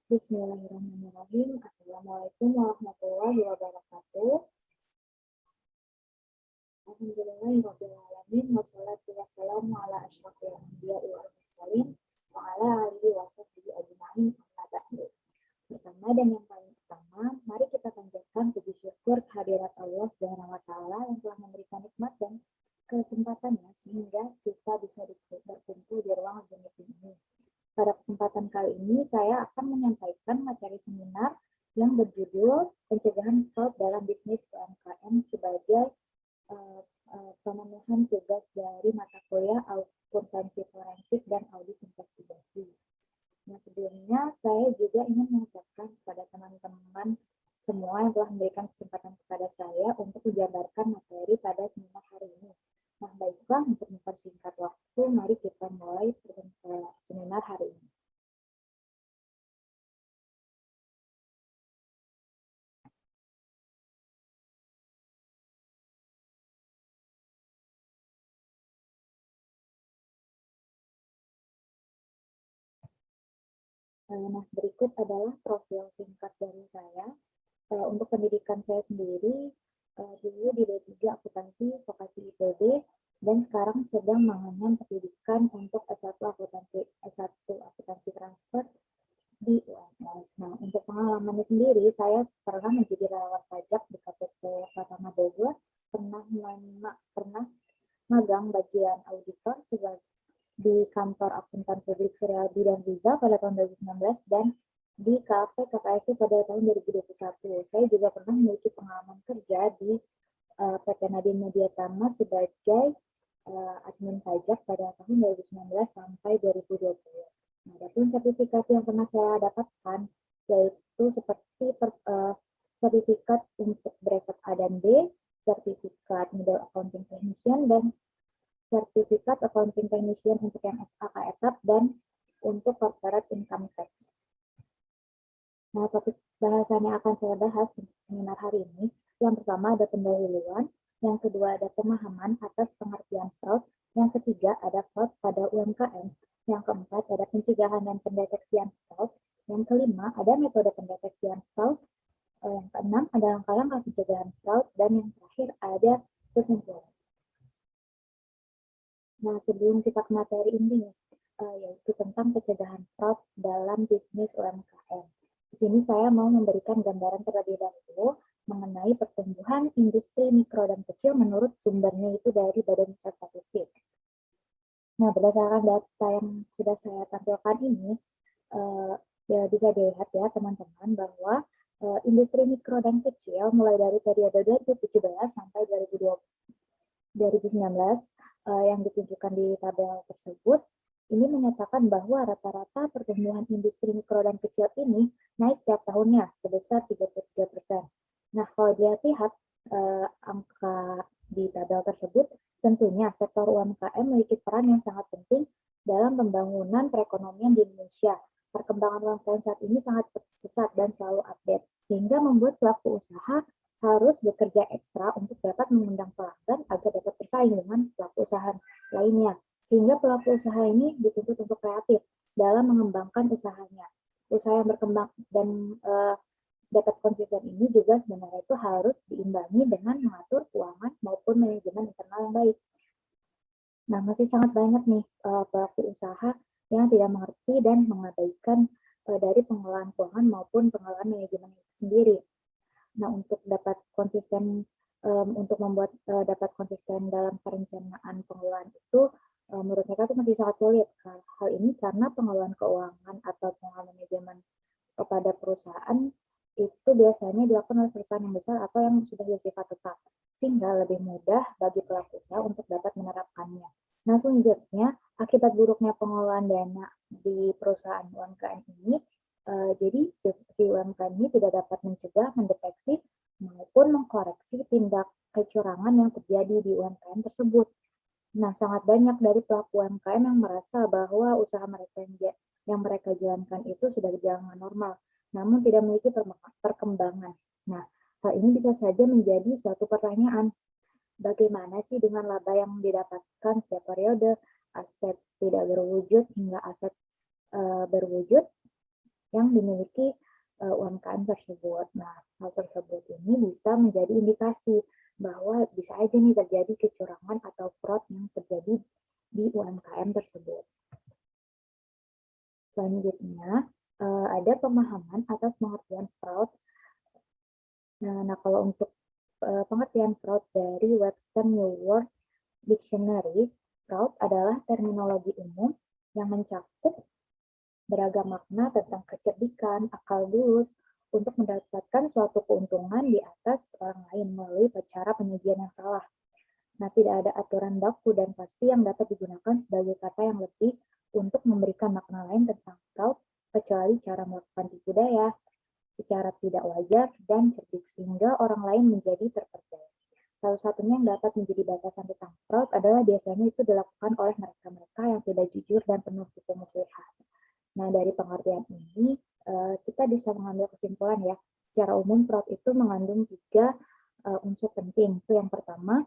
Bismillahirrahmanirrahim. Assalamualaikum warahmatullahi wabarakatuh. Alhamdulillahirrahmanirrahim. Wassalatu wassalamu ala asyrafil anbiya'i wal mursalin wa ala alihi wa sahbihi ajma'in amma ba'du. Pertama dan yang paling utama, mari kita panjatkan puji syukur kehadirat Allah Subhanahu wa taala yang telah memberikan nikmat dan kesempatannya sehingga kita bisa berkumpul di ruang Zoom meeting ini. Pada kesempatan kali ini, saya akan menyampaikan materi seminar yang berjudul Pencegahan Fraud dalam Bisnis UMKM sebagai pemenuhan tugas dari mata kuliah akuntansi forensik dan audit investigasi. Nah, sebelumnya saya juga ingin mengucapkan kepada teman-teman semua yang telah memberikan kesempatan kepada saya untuk menjabarkan materi pada seminar hari ini. Nah, baiklah, untuk mempersingkat waktu, mari kita mulai seminar hari ini. Nah, berikut adalah profil singkat dari saya. Untuk pendidikan saya sendiri, dulu di D3 Akuntansi Vokasi IPB, dan sekarang sedang mengenyam pendidikan untuk S1 Akuntansi Transfer di UMS. Nah, untuk pengalamannya sendiri, saya pernah menjadi relawan pajak di KPP Pratama Bogor, pernah magang bagian auditor di kantor akuntan publik Suryadi dan Riza pada tahun 2019 dan di KPSP pada tahun 2021. Saya juga pernah memiliki pengalaman kerja di PT Nadine Media Tama sebagai admin pajak pada tahun 2019 sampai 2020. Nah, adapun sertifikasi yang pernah saya dapatkan yaitu seperti sertifikat untuk brevet A dan B, sertifikat Middle Accounting Technician, dan sertifikat Accounting Technician untuk yang SAK etap dan untuk Corporate Income Tax. Nah, topik bahasan yang akan saya bahas di seminar hari ini, yang pertama ada pendahuluan, yang kedua ada pemahaman atas pengertian fraud, yang ketiga ada fraud pada UMKM, yang keempat ada pencegahan dan pendeteksian fraud, yang kelima ada metode pendeteksian fraud, yang keenam ada langkah-langkah pencegahan fraud, dan yang terakhir ada kesimpulan. Nah, sebelum kita ke materi intinya, yaitu tentang pencegahan fraud dalam bisnis UMKM. Di sini saya mau memberikan gambaran terlebih dahulu mengenai pertumbuhan industri mikro dan kecil menurut sumbernya itu dari Badan Pusat Statistik. Nah, berdasarkan data yang sudah saya tampilkan ini, ya bisa dilihat ya teman-teman bahwa industri mikro dan kecil mulai dari periode 2017 sampai 2019 yang ditunjukkan di tabel tersebut, ini menyatakan bahwa rata-rata pertumbuhan industri mikro dan kecil ini naik tiap tahunnya sebesar 33%. Nah, kalau dilihat angka di tabel tersebut, tentunya sektor UMKM memiliki peran yang sangat penting dalam pembangunan perekonomian di Indonesia. Perkembangan UMKM saat ini sangat pesat dan selalu update, sehingga membuat pelaku usaha harus bekerja ekstra untuk dapat mengundang pelanggan agar dapat bersaing dengan pelaku usaha lainnya. Sehingga pelaku usaha ini dituntut untuk kreatif dalam mengembangkan usahanya. Usaha yang berkembang dan dapat konsisten ini juga sebenarnya itu harus diimbangi dengan mengatur keuangan maupun manajemen internal yang baik. Nah, masih sangat banyak nih pelaku usaha yang tidak mengerti dan mengabaikan dari pengelolaan keuangan maupun pengelolaan manajemen itu sendiri. Nah, untuk dapat konsisten, untuk membuat dapat konsisten dalam perencanaan pengelolaan itu, menurut mereka itu masih sangat sulit. Hal ini karena pengelolaan keuangan atau pengelolaan manajemen kepada perusahaan itu biasanya dilakukan oleh perusahaan yang besar atau yang sudah bersifat tetap, sehingga lebih mudah bagi pelaku usaha untuk dapat menerapkannya. Nah, selanjutnya, akibat buruknya pengelolaan dana di perusahaan UMKM ini, jadi si UMKM ini tidak dapat mencegah, mendeteksi, maupun mengkoreksi tindak kecurangan yang terjadi di UMKM tersebut. Nah, sangat banyak dari pelaku UMKM yang merasa bahwa usaha mereka yang mereka jalankan itu sudah berjalan normal, namun tidak memiliki perkembangan. Nah, hal ini bisa saja menjadi suatu pertanyaan. Bagaimana sih dengan laba yang didapatkan setiap periode, aset tidak berwujud hingga aset berwujud? yang dimiliki UMKM tersebut. Nah, hal tersebut ini bisa menjadi indikasi bahwa bisa aja nih terjadi kecurangan atau fraud yang terjadi di UMKM tersebut. Selanjutnya, ada pemahaman atas pengertian fraud. Nah, kalau untuk pengertian fraud dari Webster New World Dictionary, fraud adalah terminologi umum yang mencakup beragam makna tentang kecerdikan, akal bulus, untuk mendapatkan suatu keuntungan di atas orang lain melalui cara penyajian yang salah. Nah, tidak ada aturan baku dan pasti yang dapat digunakan sebagai kata yang lebih untuk memberikan makna lain tentang fraud, kecuali cara melakukan tipu daya secara tidak wajar dan cerdik sehingga orang lain menjadi terpercaya. Salah satunya yang dapat menjadi batasan tentang fraud adalah biasanya itu dilakukan oleh mereka-mereka yang tidak jujur dan penuh tipu muslihat. Nah, dari pengertian ini, kita bisa mengambil kesimpulan ya, secara umum fraud itu mengandung 3 unsur penting. Itu yang pertama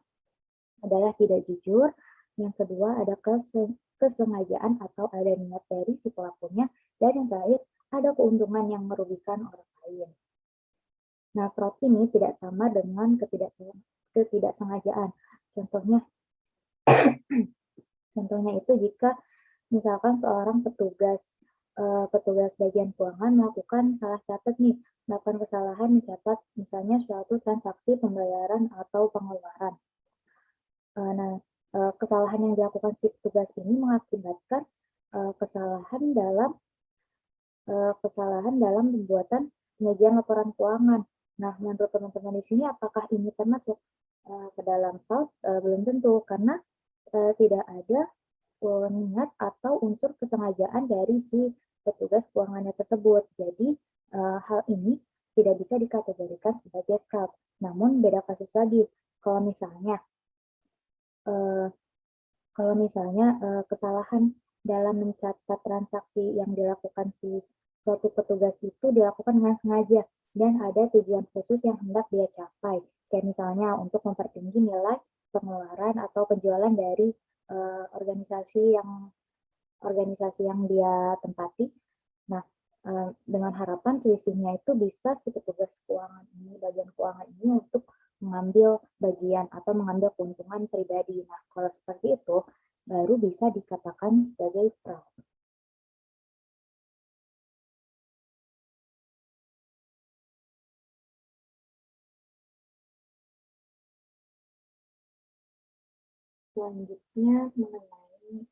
adalah tidak jujur, yang kedua ada kesengajaan atau ada niat dari si pelakunya, dan yang terakhir ada keuntungan yang merugikan orang lain. Nah, fraud ini tidak sama dengan ketidaksengajaan. Contohnya itu jika misalkan seorang petugas bagian keuangan melakukan salah catat nih, melakukan kesalahan mencatat misalnya suatu transaksi pembayaran atau pengeluaran. Nah, kesalahan yang dilakukan si petugas ini mengakibatkan kesalahan dalam pembuatan penyajian laporan keuangan. Nah, menurut teman-teman di sini, apakah ini termasuk ke dalam fraud? Belum tentu, karena tidak ada niat atau unsur kesengajaan dari si petugas keuangannya tersebut. Jadi, hal ini tidak bisa dikategorikan sebagai fraud. Namun, beda kasus lagi. Kalau misalnya kesalahan dalam mencatat transaksi yang dilakukan si suatu petugas itu dilakukan dengan sengaja dan ada tujuan khusus yang hendak dia capai. Kayak misalnya untuk mempertinggi nilai pengeluaran atau penjualan dari organisasi yang dia tempati. Nah, dengan harapan selisihnya itu bisa si petugas bagian keuangan ini untuk mengambil bagian atau mengambil keuntungan pribadi. Nah, kalau seperti itu, baru bisa dikatakan sebagai fraud. Selanjutnya mengenai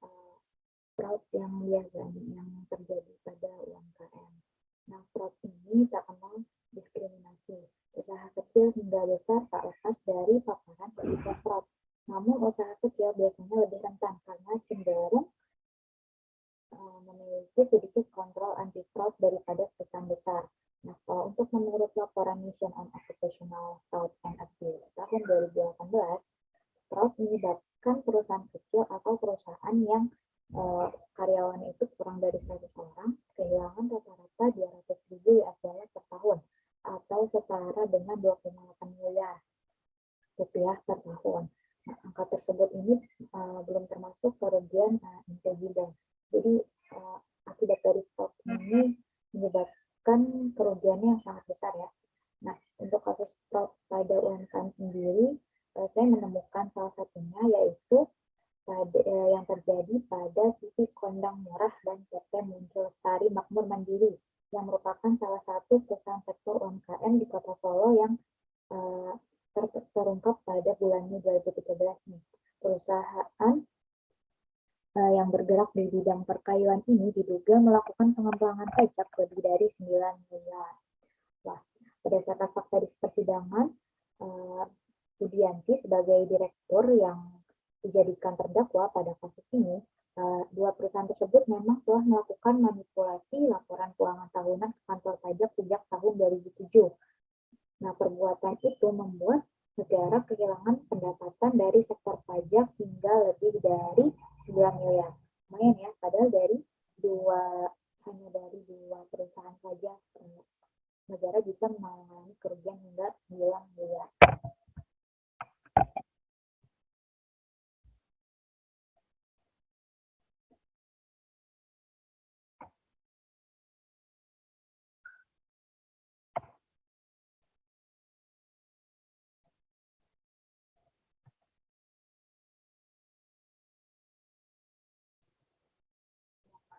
fraud yang biasanya yang terjadi pada UMKM. Nah, fraud ini tak kenal diskriminasi. Usaha kecil hingga besar tak lepas dari paparan risiko fraud. Namun, usaha kecil biasanya lebih rentan karena cenderung memiliki sedikit kontrol anti-fraud daripada perusahaan besar. Nah, kalau untuk menurut laporan Mission on Occupational Fraud and Abuse tahun 2018, fraud menyebabkan perusahaan kecil atau perusahaan yang karyawannya itu kurang dari 100 orang kehilangan rata-rata 200.000 US dollar per tahun atau setara dengan 2,8 miliar rupiah per tahun. Nah, angka tersebut ini belum termasuk kerugian intangible. Jadi akibat dari fraud ini menyebabkan kerugiannya yang sangat besar ya. Nah, untuk kasus fraud pada UMKM sendiri, saya menemukan salah satunya yaitu yang terjadi pada TV Kondang Murah dan PT Muncul Lestari Makmur Mandiri yang merupakan salah satu perusahaan sektor UMKM di Kota Solo yang terungkap pada bulan Mei 2013 nih. Perusahaan yang bergerak di bidang perkayuan ini diduga melakukan pengembangan pajak lebih dari 9 miliar. Wah, berdasarkan fakta di persidangan, Budianti sebagai direktur yang dijadikan terdakwa pada kasus ini, dua perusahaan tersebut memang telah melakukan manipulasi laporan keuangan tahunan ke kantor pajak sejak tahun 2007. Nah, perbuatan itu membuat negara kehilangan pendapatan dari sektor pajak hingga lebih dari 9 miliar. Lumayan ya, padahal hanya dari dua perusahaan saja negara bisa mengalami kerugian hingga 9 miliar.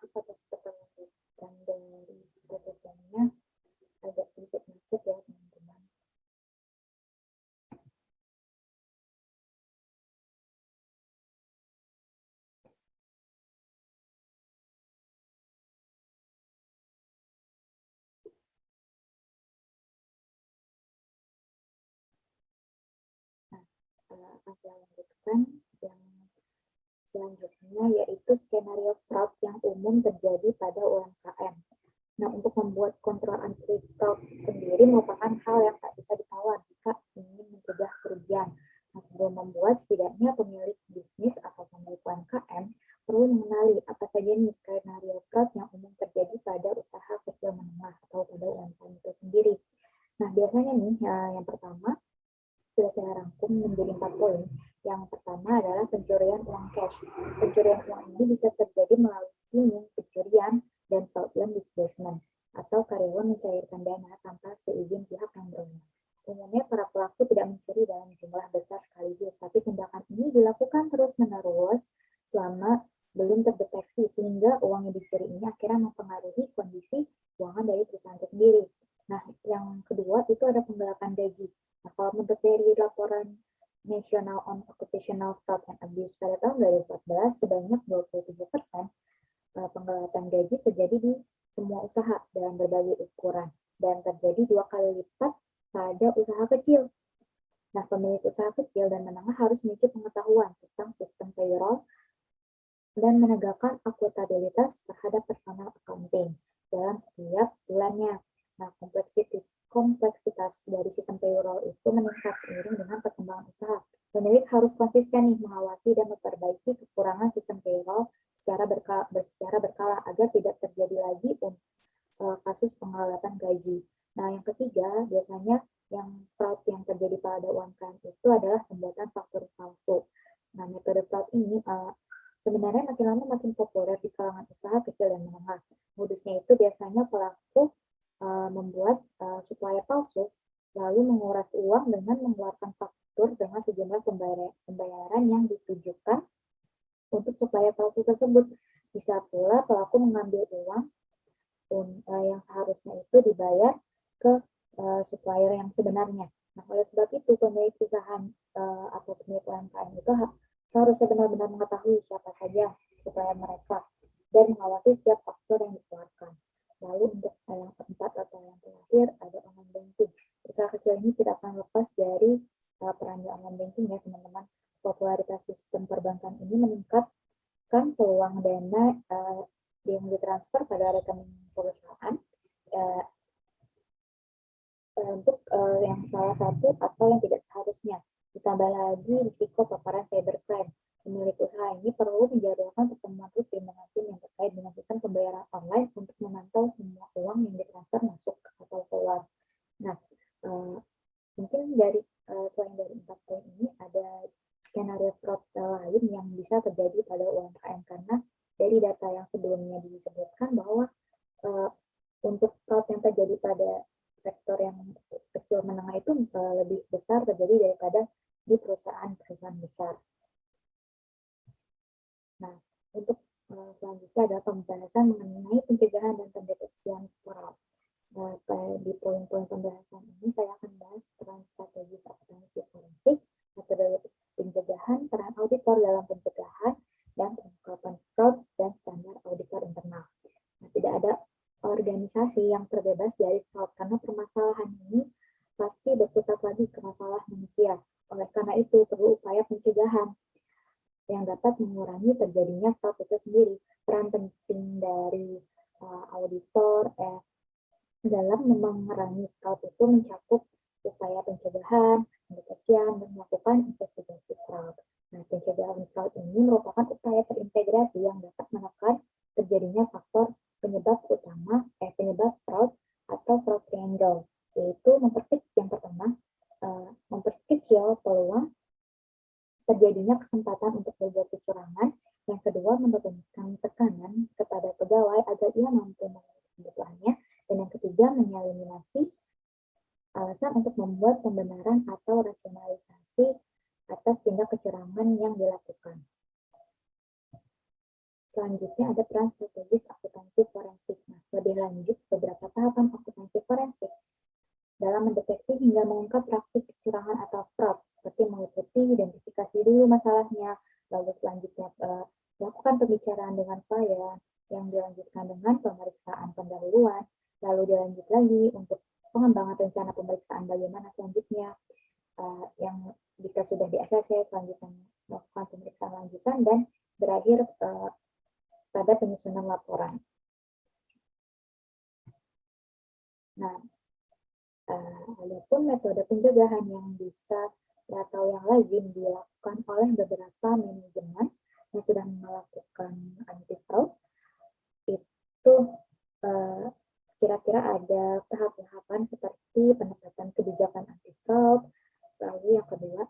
Maaf atas keterlambatan dari programnya, agak sedikit macet ya teman-teman. Saya lanjutkan yang selanjutnya, yaitu skenario fraud yang umum terjadi pada UMKM. Nah, untuk membuat kontrol anti-fraud sendiri merupakan hal yang tak bisa ditawar jika ingin mencegah kerugian. Nah, sebelum membuat, setidaknya pemilik bisnis atau pemilik UMKM perlu mengenali apa saja nih skenario fraud yang umum terjadi pada usaha kecil menengah atau pada UMKM itu sendiri. Nah, biasanya nih, yang pertama, sudah saya rangkum menjadi 4 poin. Yang pertama adalah pencurian uang cash. Pencurian uang ini bisa terjadi melalui skimming, pencurian, dan fraudulent disbursement, atau karyawan mencairkan dana tanpa seizin pihak yang berwenang. Umumnya para pelaku tidak mencuri dalam jumlah besar sekaligus, tapi tindakan ini dilakukan terus-menerus selama belum terdeteksi, sehingga uang yang dicuri ini akhirnya mempengaruhi kondisi keuangan dari perusahaan itu sendiri. Nah, yang kedua itu ada penggelapan gaji. Nah, kalau menurut dari laporan National on Occupational Fraud and Abuse pada tahun 2014, sebanyak 27% penggelapan gaji terjadi di semua usaha dalam berbagai ukuran dan terjadi 2 kali lipat pada usaha kecil. Nah, pemilik usaha kecil dan menengah harus memiliki pengetahuan tentang sistem payroll dan menegakkan akuntabilitas terhadap personal accounting dalam setiap bulannya. Nah, kompleksitas dari sistem payroll itu meningkat seiring dengan perkembangan usaha. Pemilik harus konsisten nih mengawasi dan memperbaiki kekurangan sistem payroll secara berkala agar tidak terjadi lagi kasus penggelapan gaji. Nah, yang ketiga, biasanya yang fraud yang terjadi pada UMKM itu adalah pembuatan faktur palsu. Nah, metode fraud ini sebenarnya makin lama makin populer di kalangan usaha kecil dan menengah. Modusnya itu biasanya pelaku membuat supplier palsu, lalu menguras uang dengan mengeluarkan faktur dengan sejumlah pembayaran yang ditujukan untuk supplier palsu tersebut. Bisa pula pelaku mengambil uang yang seharusnya itu dibayar ke supplier yang sebenarnya. Nah, oleh sebab itu pemilik usaha atau pemilik UMKM itu seharusnya benar-benar mengetahui siapa saja supplier mereka dan mengawasi setiap faktur yang dikeluarkan. Lalu untuk yang keempat atau yang terakhir ada online banking. Usaha kecil ini tidak akan lepas dari peran online banking ya teman-teman. Popularitas sistem perbankan ini meningkatkan peluang dana yang ditransfer pada rekening perusahaan untuk yang salah satu atau yang tidak seharusnya. Ditambah lagi risiko paparan cybercrime. Pemilik usaha ini perlu menjadwalkan pertemuan rutin dengan tim yang terkait dengan sistem pembayaran online untuk memantau semua uang yang ditransfer masuk atau keluar. Nah, mungkin dari selain dari 4 poin ini ada skenario fraud lain yang bisa terjadi pada UMKM karena dari data yang sebelumnya disebutkan bahwa untuk fraud yang terjadi pada sektor yang kecil menengah itu lebih besar terjadi daripada di perusahaan-perusahaan besar. Nah, untuk selanjutnya ada pembahasan mengenai pencegahan dan pendeteksian fraud. Nah, di poin-poin pembahasan ini saya akan bahas peran strategis akuntansi forensik, metode pencegahan, peran auditor dalam pencegahan, dan pengungkapan fraud dan standar auditor internal. Nah, tidak ada organisasi yang terbebas dari fraud karena permasalahan ini pasti berputar lagi ke masalah manusia. Oleh karena itu perlu upaya pencegahan yang dapat mengurangi terjadinya fraud itu sendiri. Peran penting dari auditor dalam memerangi fraud itu mencakup upaya pencegahan, pendeteksian, dan melakukan investigasi fraud. Nah, pencegahan fraud ini merupakan upaya terintegrasi yang dapat menekan terjadinya faktor penyebab utama, penyebab fraud atau fraud triangle, yaitu yang pertama, memperkecil peluang terjadinya kesempatan untuk berbuat kecurangan. Yang kedua, memberikan tekanan kepada pegawai agar ia mampu memenuhi kebutuhannya. Dan yang ketiga, mengeliminasi alasan untuk membuat pembenaran atau rasionalisasi atas tindak kecurangan yang dilakukan. Selanjutnya ada peran strategis akuntansi forensik. Nah, lebih lanjut beberapa tahapan akuntansi forensik dalam mendeteksi hingga mengungkap praktik kecurangan atau fraud, seperti meliputi identifikasi dulu masalahnya, lalu selanjutnya lakukan pembicaraan dengan klien, yang dilanjutkan dengan pemeriksaan pendahuluan, lalu dilanjut lagi untuk pengembangan rencana pemeriksaan bagaimana selanjutnya, yang jika sudah di-ACC, selanjutnya melakukan pemeriksaan lanjutan, dan berakhir pada penyusunan laporan. Nah, adapun metode pencegahan yang bisa atau yang lazim dilakukan oleh beberapa manajemen yang sudah melakukan anti fraud itu kira-kira ada tahap-tahapan seperti penetapan kebijakan anti fraud, lalu yang kedua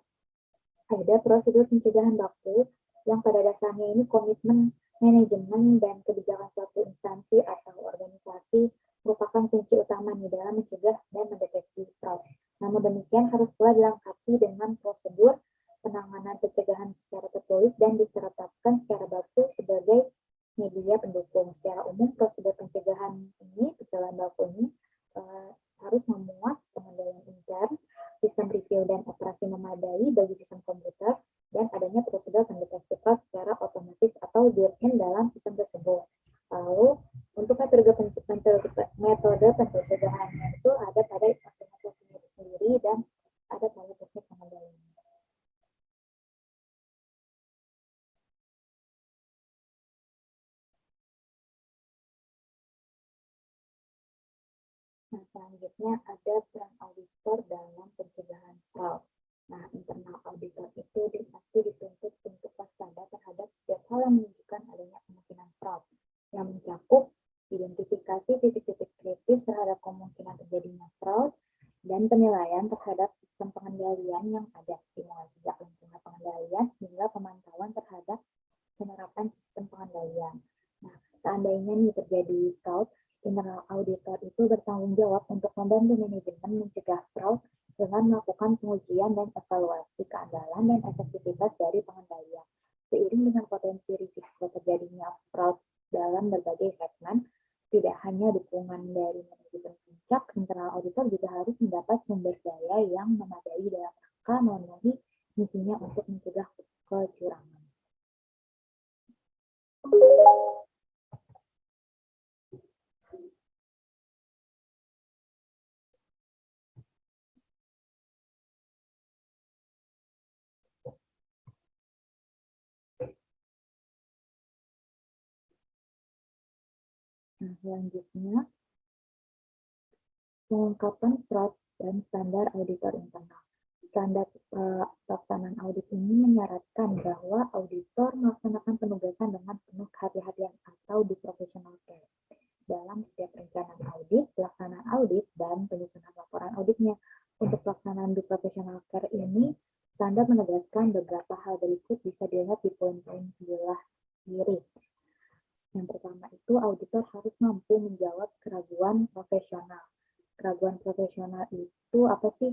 ada prosedur pencegahan baku yang pada dasarnya ini komitmen manajemen dan kebijakan suatu instansi atau organisasi merupakan kunci utama nih dalam mencegah dan mendeteksi fraud. Namun demikian harus pula dilengkapi dengan prosedur penanganan pencegahan secara tertulis dan ditetapkan secara baku sebagai media pendukung. Secara umum prosedur pencegahan ini, pencegahan baku ini harus memuat pengendalian intern, sistem review dan operasi memadai bagi sistem komputer, dan adanya prosedur pendeteksi fraud secara otomatis atau built-in dalam sistem tersebut. Lalu, untuk metode pencegahannya itu ada pada implementasinya itu sendiri dan ada pada teknik pengendaliannya. Nah, selanjutnya ada peran auditor dalam pencegahan fraud. Nah, internal auditor itu pasti dituntut untuk waspada terhadap setiap hal yang menunjukkan adanya kemungkinan fraud, yang mencakup identifikasi titik-titik kritis terhadap kemungkinan terjadinya fraud, dan penilaian terhadap sistem pengendalian yang ada, dimulai sejak lingkungan pengendalian hingga pemantauan terhadap penerapan sistem pengendalian. Nah, seandainya nih terjadi fraud, internal auditor itu bertanggung jawab untuk membantu manajemen mencegah fraud dengan melakukan pengujian dan evaluasi keandalan dan efektivitas dari pengendalian. Seiring dengan potensi risiko terjadinya fraud dalam berbagai segmen, tidak hanya dukungan dari manajemen puncak, internal auditor juga harus mendapat sumber daya yang memadai dalam rangka memenuhi misinya untuk mencegah kecurangan. Nah, selanjutnya, pengungkapan fraud dan standar auditor internal. Standar pelaksanaan audit ini menyarankan bahwa auditor melaksanakan penugasan dengan penuh kehati-hatian atau di professional care dalam setiap perencanaan audit, pelaksanaan audit, dan penyusunan laporan auditnya. Untuk pelaksanaan di professional care ini, standar menegaskan beberapa hal berikut bisa dilihat di poin-poin sebelah kiri. Yang pertama itu, auditor harus mampu menjawab keraguan profesional. Keraguan profesional itu apa sih?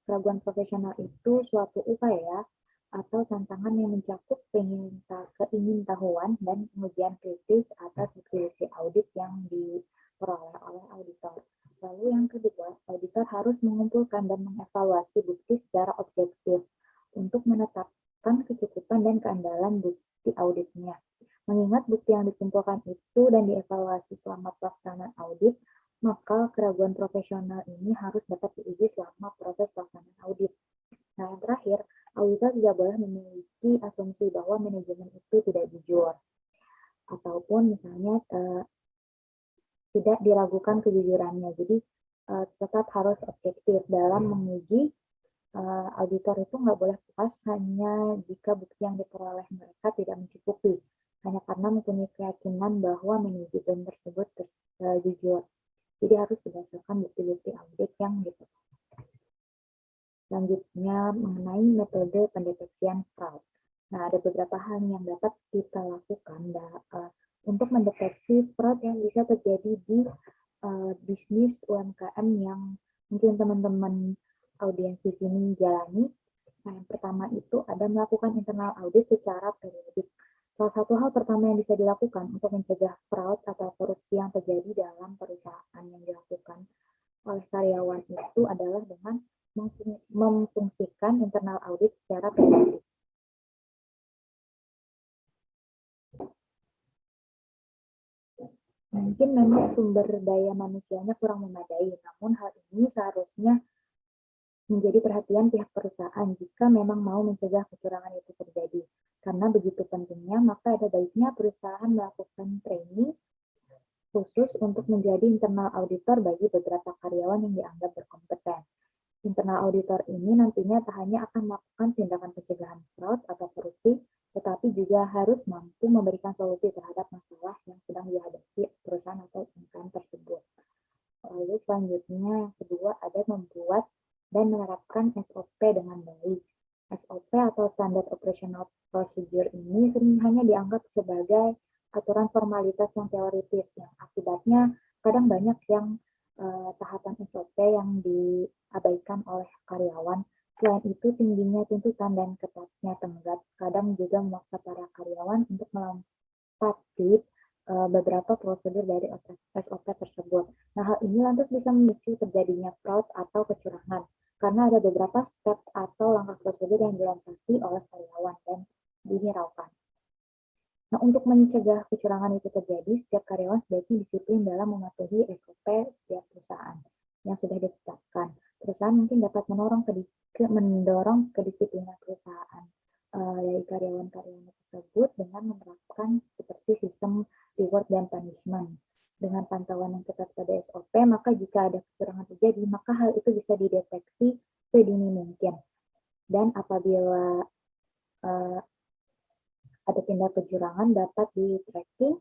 Keraguan profesional itu suatu upaya atau tantangan yang mencakup keingintahuan dan pengujian kritis atas bukti audit yang diperoleh oleh auditor. Lalu yang kedua, auditor harus mengumpulkan dan mengevaluasi bukti secara objektif untuk menetapkan kecukupan dan keandalan bukti auditnya. Mengingat bukti yang dikumpulkan itu dan dievaluasi selama pelaksanaan audit, maka keraguan profesional ini harus dapat diuji selama proses pelaksanaan audit. Nah, yang terakhir, auditor tidak boleh memiliki asumsi bahwa manajemen itu tidak jujur, ataupun misalnya tidak diragukan kejujurannya. Jadi, tetap harus objektif dalam menguji. Auditor itu nggak boleh puas hanya jika bukti yang diperoleh mereka tidak mencukupi, hanya karena mempunyai keyakinan bahwa manajemen tersebut jujur. Jadi harus berdasarkan bukti-bukti audit yang diperoleh. Selanjutnya mengenai metode pendeteksian fraud. Nah, ada beberapa hal yang dapat kita lakukan untuk mendeteksi fraud yang bisa terjadi di bisnis UMKM yang mungkin teman-teman audiens di sini jalani. Nah, yang pertama itu ada melakukan internal audit secara periodik. Salah satu hal pertama yang bisa dilakukan untuk mencegah fraud atau korupsi yang terjadi dalam perusahaan yang dilakukan oleh karyawan itu adalah dengan memfungsikan internal audit secara preventif. Mungkin memang sumber daya manusianya kurang memadai, namun hal ini seharusnya menjadi perhatian pihak perusahaan jika memang mau mencegah kecurangan itu terjadi. Karena begitu pentingnya, maka ada baiknya perusahaan melakukan training khusus untuk menjadi internal auditor bagi beberapa karyawan yang dianggap berkompeten. Internal auditor ini nantinya tak hanya akan melakukan tindakan pencegahan fraud atau korupsi, tetapi juga harus mampu memberikan solusi terhadap masalah yang sedang dihadapi perusahaan atau instansi tersebut. Lalu selanjutnya yang kedua ada membuat dan menerapkan SOP dengan baik. SOP atau Standard Operational Procedure ini sering hanya dianggap sebagai aturan formalitas yang teoritis, yang akibatnya kadang banyak yang tahapan SOP yang diabaikan oleh karyawan. Selain itu, tingginya tuntutan dan ketatnya tenggat kadang juga memaksa para karyawan untuk melompati beberapa prosedur dari SOP tersebut. Nah, hal ini lantas bisa memicu terjadinya fraud atau kecurangan, karena ada beberapa step atau langkah prosedur yang dilompati oleh karyawan dan dihiraukan. Nah, untuk mencegah kecurangan itu terjadi, setiap karyawan sebaiknya disiplin dalam mematuhi SOP setiap perusahaan yang sudah ditetapkan. Perusahaan mungkin dapat mendorong kedisiplinan perusahaan dari karyawan-karyawan tersebut dengan menerapkan seperti sistem reward dan punishment. Dengan pantauan yang ketat pada SOP, maka jika ada kecurangan terjadi, maka hal itu bisa dideteksi sedini mungkin. Dan apabila ada tindak kecurangan dapat di-tracking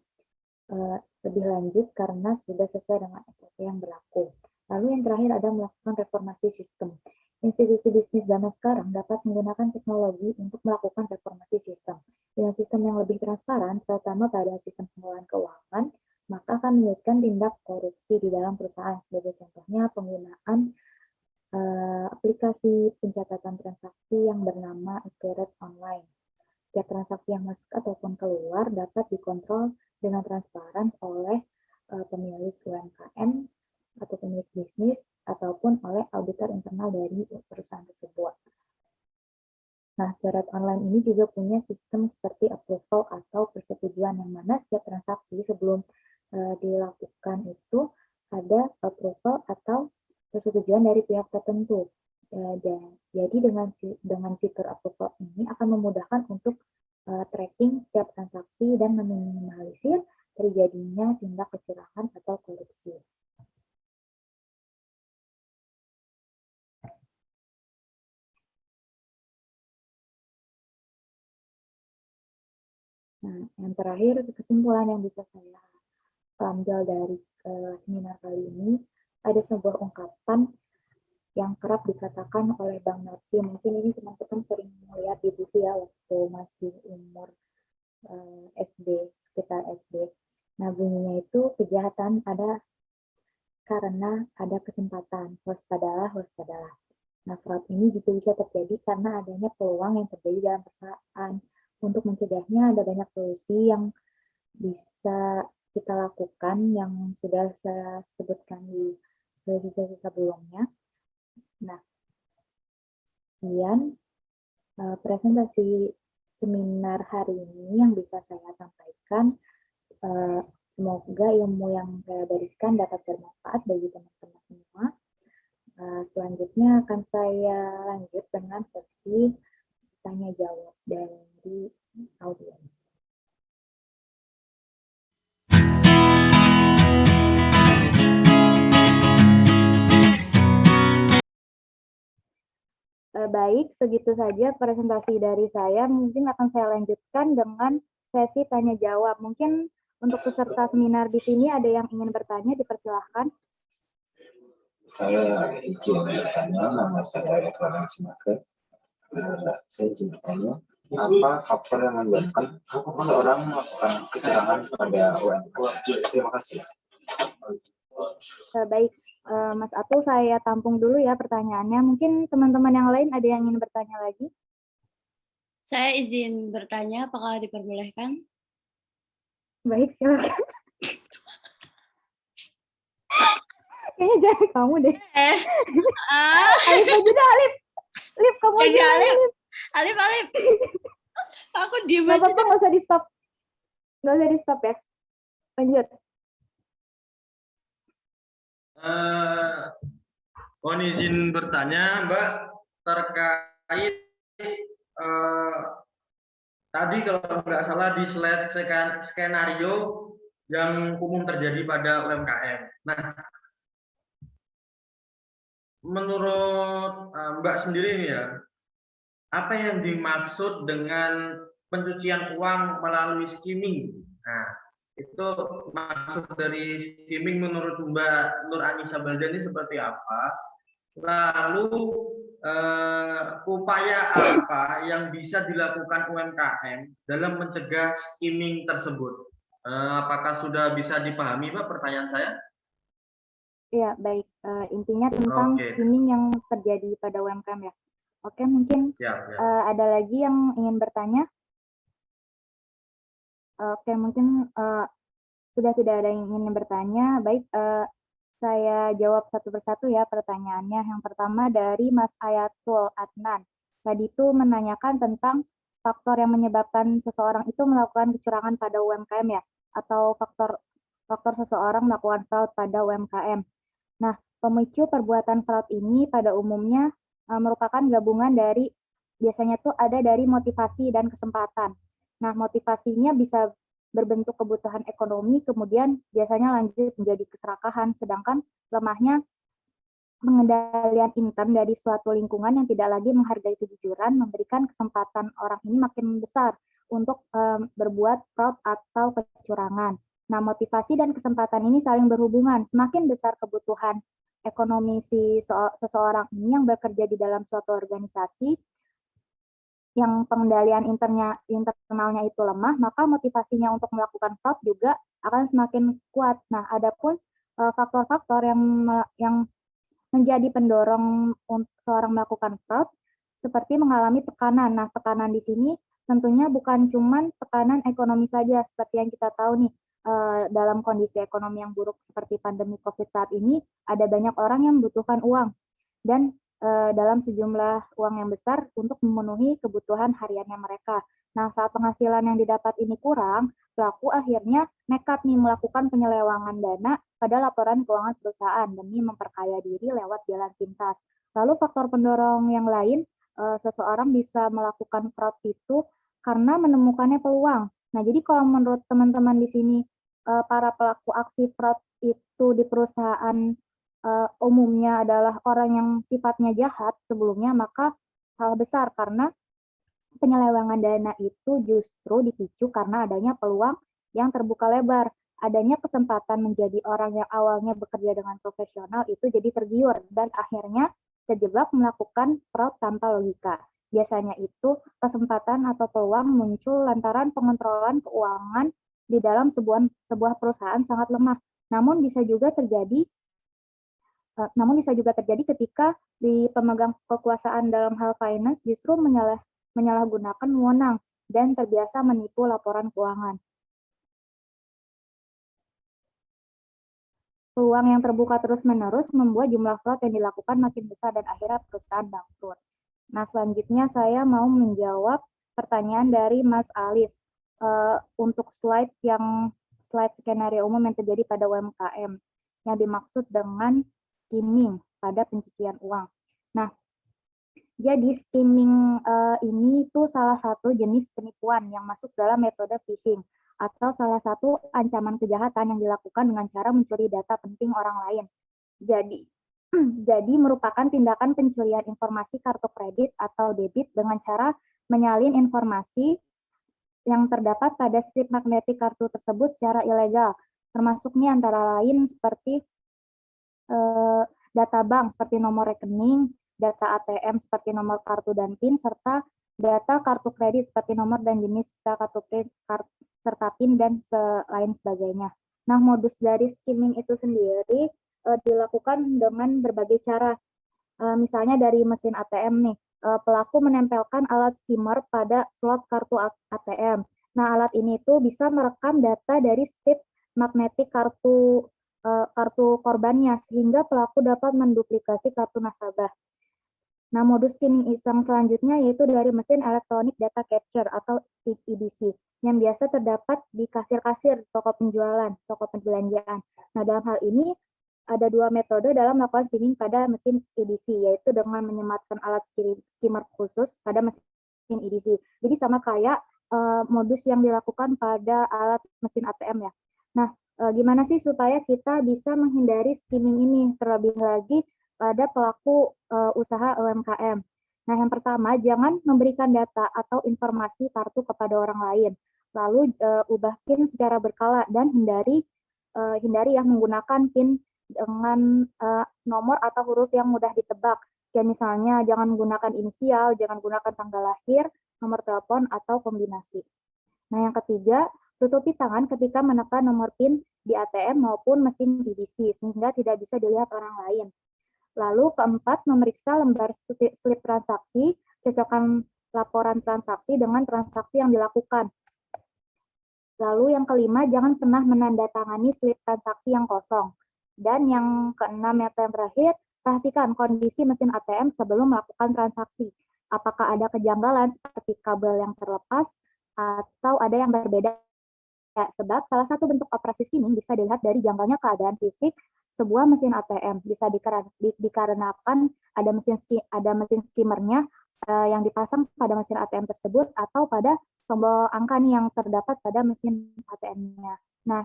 lebih lanjut karena sudah sesuai dengan SOP yang berlaku. Lalu yang terakhir ada melakukan reformasi sistem. Institusi bisnis zaman sekarang dapat menggunakan teknologi untuk melakukan reformasi sistem. Dengan sistem yang lebih transparan, terutama pada sistem pengelolaan keuangan, maka akan menyebabkan tindak korupsi di dalam perusahaan. Sebagai contohnya, penggunaan aplikasi pencatatan transaksi yang bernama Accurate Online. Setiap transaksi yang masuk ataupun keluar dapat dikontrol dengan transparan oleh pemilik UMKM atau pemilik bisnis ataupun oleh auditor internal dari perusahaan tersebut. Nah, Accurate Online ini juga punya sistem seperti approval atau persetujuan, yang mana setiap transaksi sebelum dilakukan itu ada approval atau persetujuan dari pihak tertentu. Jadi dengan fitur approval ini akan memudahkan untuk tracking setiap transaksi dan meminimalisir terjadinya tindak kecurangan atau korupsi. Nah, yang terakhir, kesimpulan yang bisa saya ambil dari seminar kali ini, ada sebuah ungkapan yang kerap dikatakan oleh Bang Nati. Mungkin ini teman-teman sering melihat di buku ya waktu masih umur SD, sekitar SD. Nah, bunyinya itu kejahatan ada karena ada kesempatan. Waspadalah, waspadalah. Nah, fraud ini juga bisa terjadi karena adanya peluang yang terjadi dalam perusahaan. Untuk mencegahnya ada banyak solusi yang bisa kita lakukan yang sudah saya sebutkan di sesi-sesi sebelumnya. Nah, sekian presentasi seminar hari ini yang bisa saya sampaikan. Semoga ilmu yang saya berikan dapat bermanfaat bagi teman-teman semua. Selanjutnya akan saya lanjut dengan sesi tanya jawab dari audiens. Baik, segitu saja presentasi dari saya. Mungkin akan saya lanjutkan dengan sesi tanya jawab. Mungkin untuk peserta seminar di sini ada yang ingin bertanya, dipersilahkan. Saya izin bertanya, nama saya Edward Simaker. Saya izin bertanya, apa faktor yang menyebabkan seseorang melakukan kecurangan pada UMKM? Terima kasih. Baik, Mas Atul, saya tampung dulu ya pertanyaannya. Mungkin teman-teman yang lain ada yang ingin bertanya lagi? Saya izin bertanya, apakah diperbolehkan? Baik, silakan. Kayaknya jangan kamu deh. Alif aja dah, Alif. Alif, kamu Jadi aja. Alif. Aku diem Gak aja. apa-apa, nggak usah di stop. Nggak usah di stop ya. Lanjut. Mohon izin bertanya, Mbak, terkait tadi kalau nggak salah di slide skenario yang umum terjadi pada UMKM. Nah, menurut Mbak sendiri nih ya, apa yang dimaksud dengan pencucian uang melalui skimming? Nah, itu maksud dari skimming menurut Mbak Nur Anissa Baldani seperti apa? Lalu upaya apa yang bisa dilakukan UMKM dalam mencegah skimming tersebut? Apakah sudah bisa dipahami, Mbak, pertanyaan saya? Iya, baik. Intinya tentang skimming yang terjadi pada UMKM ya. Oke, mungkin ada lagi yang ingin bertanya? Oke, mungkin sudah tidak ada yang ingin bertanya. Baik, saya jawab satu persatu ya pertanyaannya. Yang pertama dari Mas Ayatul Adnan. Tadi itu menanyakan tentang faktor yang menyebabkan seseorang itu melakukan kecurangan pada UMKM ya, atau faktor seseorang melakukan fraud pada UMKM. Nah, pemicu perbuatan fraud ini pada umumnya merupakan gabungan dari, biasanya tuh ada dari motivasi dan kesempatan. Nah, motivasinya bisa berbentuk kebutuhan ekonomi, kemudian biasanya lanjut menjadi keserakahan, sedangkan lemahnya pengendalian intern dari suatu lingkungan yang tidak lagi menghargai kejujuran, memberikan kesempatan orang ini makin besar untuk berbuat fraud atau kecurangan. Nah, motivasi dan kesempatan ini saling berhubungan. Semakin besar kebutuhan ekonomi seseorang ini yang bekerja di dalam suatu organisasi, yang pengendalian internalnya itu lemah, maka motivasinya untuk melakukan fraud juga akan semakin kuat. Nah, adapun faktor-faktor yang menjadi pendorong untuk seorang melakukan fraud, seperti mengalami tekanan. Nah, tekanan di sini tentunya bukan cuma tekanan ekonomi saja, seperti yang kita tahu nih, dalam kondisi ekonomi yang buruk seperti pandemi COVID saat ini, ada banyak orang yang membutuhkan uang, dan dalam sejumlah uang yang besar untuk memenuhi kebutuhan hariannya mereka. Nah, saat penghasilan yang didapat ini kurang, pelaku akhirnya nekat nih melakukan penyelewangan dana pada laporan keuangan perusahaan demi memperkaya diri lewat jalan pintas. Lalu faktor pendorong yang lain, seseorang bisa melakukan fraud itu karena menemukannya peluang. Nah, jadi kalau menurut teman-teman di sini, para pelaku aksi fraud itu di perusahaan umumnya adalah orang yang sifatnya jahat sebelumnya, maka salah besar, karena penyelewengan dana itu justru dipicu karena adanya peluang yang terbuka lebar. Adanya kesempatan menjadi orang yang awalnya bekerja dengan profesional itu jadi tergiur dan akhirnya terjebak melakukan fraud tanpa logika. Biasanya itu kesempatan atau peluang muncul lantaran pengontrolan keuangan di dalam sebuah perusahaan sangat lemah. Namun bisa juga terjadi ketika di pemegang kekuasaan dalam hal finance justru menyalahgunakan wewenang dan terbiasa menipu laporan keuangan. Peluang yang terbuka terus-menerus membuat jumlah fraud yang dilakukan makin besar dan akhirnya perusahaan bangkrut. Nah, selanjutnya saya mau menjawab pertanyaan dari Mas Alif untuk slide skenario umum yang terjadi pada UMKM yang dimaksud dengan skimming pada pencucian uang. Nah, jadi skimming ini itu salah satu jenis penipuan yang masuk dalam metode phishing atau salah satu ancaman kejahatan yang dilakukan dengan cara mencuri data penting orang lain. Jadi merupakan tindakan pencurian informasi kartu kredit atau debit dengan cara menyalin informasi yang terdapat pada strip magnetik kartu tersebut secara ilegal, termasuk nih antara lain seperti data bank seperti nomor rekening, data ATM seperti nomor kartu dan PIN, serta data kartu kredit seperti nomor dan jenis kartu kredit, serta PIN dan lain sebagainya. Nah, modus dari skimming itu sendiri dilakukan dengan berbagai cara. Misalnya dari mesin ATM nih, pelaku menempelkan alat skimmer pada slot kartu ATM. Nah, alat ini tuh bisa merekam data dari strip magnetik kartu korbannya, sehingga pelaku dapat menduplikasi kartu nasabah. Nah, modus skimming iseng selanjutnya yaitu dari mesin Electronic Data Capture atau EDC yang biasa terdapat di kasir-kasir toko penjualan, toko perbelanjaan. Nah, dalam hal ini ada dua metode dalam melakukan skimming pada mesin EDC, yaitu dengan menyematkan alat skimmer khusus pada mesin EDC. Jadi sama kayak modus yang dilakukan pada alat mesin ATM ya. Nah, gimana sih supaya kita bisa menghindari skimming ini, terlebih lagi pada pelaku usaha UMKM. Nah, yang pertama, jangan memberikan data atau informasi kartu kepada orang lain. Lalu ubah PIN secara berkala dan hindari yang menggunakan PIN dengan nomor atau huruf yang mudah ditebak. Kayak misalnya jangan menggunakan inisial, jangan gunakan tanggal lahir, nomor telepon, atau kombinasi. Nah, yang ketiga, tutupi tangan ketika menekan nomor PIN di ATM maupun mesin EDC, sehingga tidak bisa dilihat orang lain. Lalu keempat, memeriksa lembar slip transaksi, cocokkan laporan transaksi dengan transaksi yang dilakukan. Lalu yang kelima, jangan pernah menandatangani slip transaksi yang kosong. Dan yang keenam yang terakhir, perhatikan kondisi mesin ATM sebelum melakukan transaksi. Apakah ada kejanggalan seperti kabel yang terlepas atau ada yang berbeda? Ya, sebab salah satu bentuk operasi skimming bisa dilihat dari janggalnya keadaan fisik sebuah mesin ATM. Bisa dikarenakan ada mesin skimmernya yang dipasang pada mesin ATM tersebut atau pada tombol angka nih yang terdapat pada mesin ATM-nya. Nah,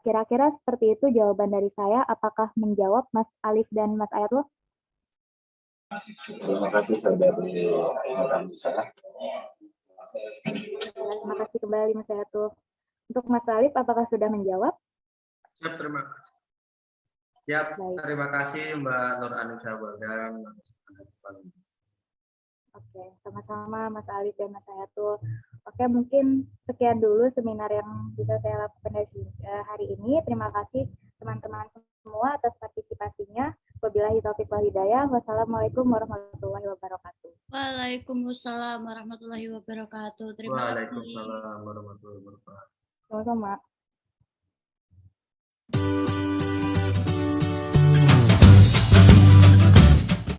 kira-kira seperti itu jawaban dari saya. Apakah menjawab Mas Alif dan Mas Ayatullah? Terima kasih saudari Nurhanisa. Terima kasih kembali Mas Ayatullah. Untuk Mas Alif, apakah sudah menjawab? Siap, terima kasih. Siap, terima kasih Mbak Nurhanisa Bagan. Oke, sama-sama Mas Alif dan Mas Hayatul. Oke, mungkin sekian dulu seminar yang bisa saya lakukan hari ini. Terima kasih teman-teman semua atas partisipasinya. Wabillahi taufiq wal hidayah. Wassalamualaikum warahmatullahi wabarakatuh. Waalaikumsalam warahmatullahi wabarakatuh. Terima kasih. Waalaikumsalam warahmatullahi wabarakatuh. Sama-sama.